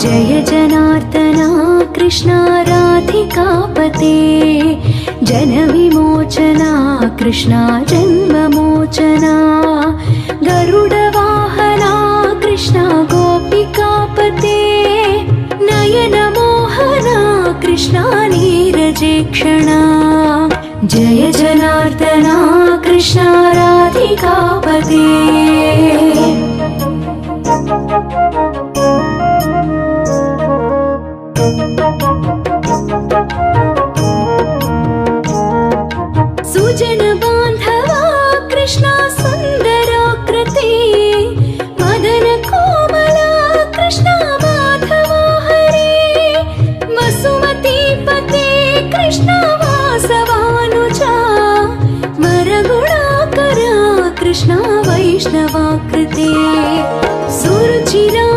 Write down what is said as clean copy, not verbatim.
जय जनार्दना कृष्ण राधिकापते जनविमोचना कृष्ण जन्ममोचना गरुडवाहना कृष्ण गोपिकापते नयनमोहना कृष्ण नीरजेक्षणा जय जनार्दना कृष्ण राधिकापते सुजन बांधवा कृष्ण सुंदराकृति मदन कोमला कृष्ण माधवा हरे वसुमती पते कृष्ण वासवानुजा वरगुणाकरा कृष्ण वैष्णवाकृते सुरुचिरा